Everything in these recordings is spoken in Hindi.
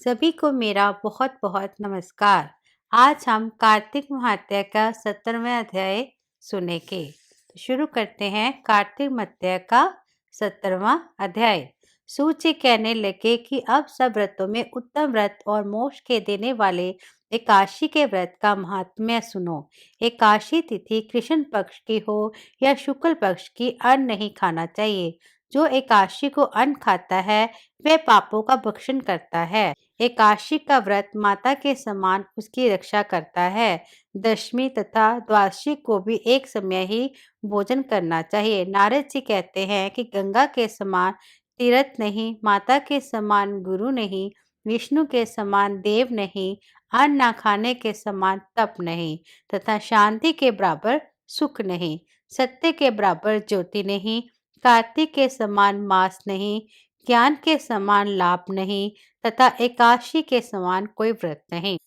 सभी को मेरा बहुत बहुत नमस्कार। आज हम कार्तिक महात्या का 17वां अध्याय सुनेंगे। तो शुरू करते हैं कार्तिक महात्या का 17वां अध्याय। सूत जी कहने लगे कि अब सब व्रतों में उत्तम व्रत और मोक्ष के देने वाले एकादशी के व्रत का महात्म्य सुनो। एकादशी तिथि कृष्ण पक्ष की हो या शुक्ल पक्ष की, अन्न नहीं खाना चाहिए। जो एकादशी को अन्न खाता है वह पापों का भक्षण करता है। एकादशी का व्रत माता के समान उसकी रक्षा करता है। दशमी तथा द्वादशी को भी एक समय ही भोजन करना चाहिए। नारद जी कहते हैं कि गंगा के समान तीर्थ नहीं, माता के समान गुरु नहीं, विष्णु के समान देव नहीं, अन्न न खाने के समान तप नहीं, तथा शांति के बराबर सुख नहीं, सत्य के बराबर ज्योति नहीं, कार्तिक के समान मास नहीं, ज्ञान के समान लाभ नहीं, तथा एकादशी के समान कोई व्रत नहीं।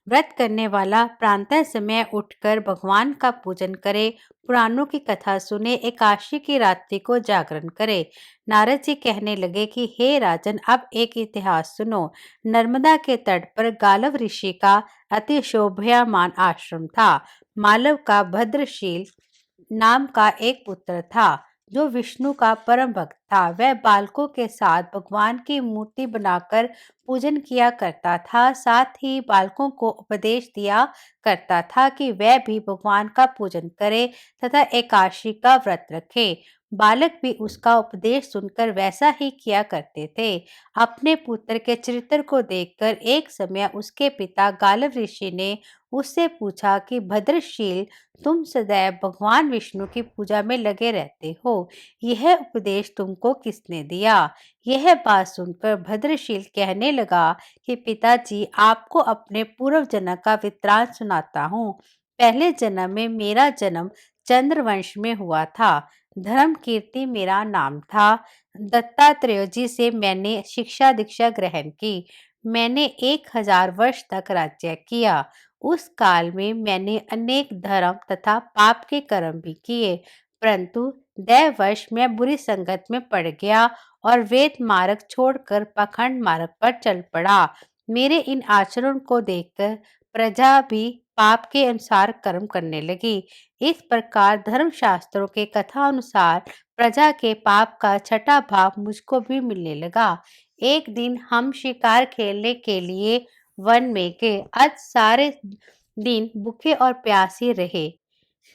व्रत करने वाला प्रातः समय उठकर भगवान का पूजन करे, पुराणों की कथा सुने, एकादशी की रात्रि को जागरण करे। नारद जी कहने लगे कि हे राजन, अब एक इतिहास सुनो। नर्मदा के तट पर गालव ऋषि का अति शोभायमान आश्रम था। मालव का भद्रशील नाम का एक पुत्र था जो विष्णु का परम भक्त था। वह बालकों के साथ भगवान की मूर्ति बनाकर पूजन किया करता था। साथ ही बालकों को उपदेश दिया करता था कि वह भी भगवान का पूजन करे तथा एकादशी का व्रत रखे। बालक भी उसका उपदेश सुनकर वैसा ही किया करते थे। अपने पुत्र के चरित्र को देखकर एक समय उसके पिता गालव ऋषि ने उससे पूछा कि भद्रशील, तुम सदैव भगवान विष्णु की पूजा में लगे रहते हो, यह उपदेश तुमको किसने दिया? यह बात सुनकर भद्रशील कहने लगा कि पिताजी, आपको अपने पूर्व जन्म का वृत्तांत सुनाता हूँ। पहले जन्म में मेरा जन्म चंद्रवंश में हुआ था। धर्म कीर्ति मेरा नाम था। दत्तात्रेय जी से मैंने शिक्षा दीक्षा ग्रहण की। मैंने 1000 वर्ष तक राज्य किया। उस काल में मैंने अनेक धर्म तथा पाप के कर्म भी किए, परंतु दैववश मैं बुरी संगत में पड़ गया और वेद मार्ग छोड़कर पाखंड मार्ग पर चल पड़ा। मेरे इन आचरण को देखकर प्रजा भी पाप के अनुसार कर्म करने लगी। इस प्रकार धर्मशास्त्रों के कथा अनुसार प्रजा के पाप का छठा भाग मुझको भी मिलने लगा। एक दिन हम शिकार खेलने के लिए वन में गए। आज सारे दिन भूखे और प्यासे रहे,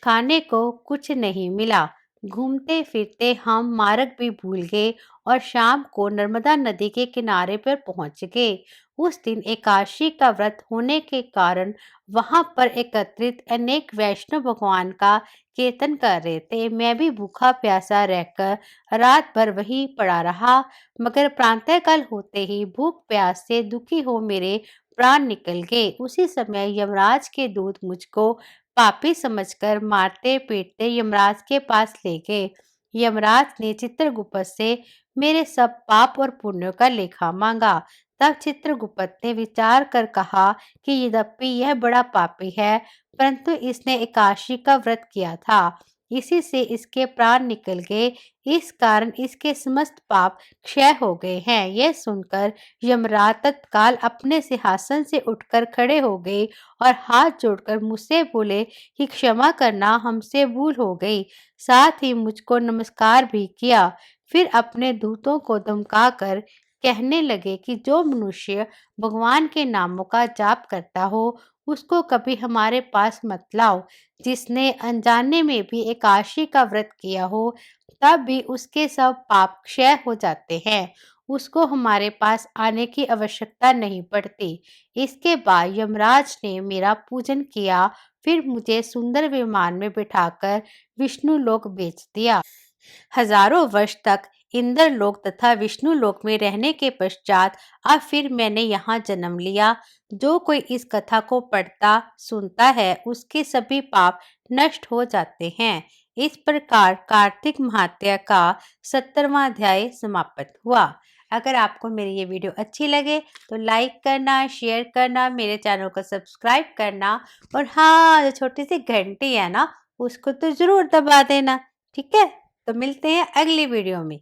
खाने को कुछ नहीं मिला। घूमते फिरते हम मार्ग भी भूल गए और शाम को नर्मदा नदी के किनारे पर पहुंच गए। उस दिन एकादशी का व्रत होने के कारण वहां पर एकत्रित अनेक वैष्णव भगवान का कीर्तन कर रहे थे। मैं भी भूखा प्यासा रहकर रात भर वहीं पड़ा रहा, मगर प्रातःकाल होते ही भूख प्यास से दुखी हो मेरे प्राण निकल गए। उसी समय यमराज के दूत मुझको पापी समझकर मारते पीटते यमराज के पास ले गए। यमराज ने चित्रगुप्त से मेरे सब पाप और पुण्यों का लेखा मांगा। तब चित्रगुप्त ने विचार कर कहा कि यद्यपि यह बड़ा पापी है, परंतु इसने एकादशी का व्रत किया था, इसी से इसके प्राण निकल गए। इस कारण इसके समस्त पाप क्षय हो गए हैं। यह सुनकर यमराज तत्काल अपने सिंहासन से उठकर खड़े हो गए और हाथ जोड़कर मुझसे बोले कि क्षमा करना, हमसे भूल हो गई। साथ ही मुझको नमस्कार भी किया। फिर अपने दूतों को धमकाकर कहने लगे कि जो मनुष्य भगवान के नामों का जाप करता हो उसको कभी हमारे पास मत लाओ। जिसने अनजाने में भी एकादशी का व्रत किया हो तब भी उसके सब पाप क्षय हो जाते हैं, उसको हमारे पास आने की आवश्यकता नहीं पड़ती। इसके बाद यमराज ने मेरा पूजन किया। फिर मुझे सुंदर विमान में बिठाकर विष्णु लोक भेज दिया। हजारों वर्ष तक इंद्र लोक तथा विष्णु लोक में रहने के पश्चात अब फिर मैंने यहाँ जन्म लिया। जो कोई इस कथा को पढ़ता सुनता है उसके सभी पाप नष्ट हो जाते हैं। इस प्रकार कार्तिक महात्या का 17वां अध्याय समाप्त हुआ। अगर आपको मेरी ये वीडियो अच्छी लगे तो लाइक करना, शेयर करना, मेरे चैनल को सब्सक्राइब करना और हाँ, जो छोटी सी घंटी है ना उसको तो जरूर दबा देना। ठीक है, तो मिलते हैं अगली वीडियो में।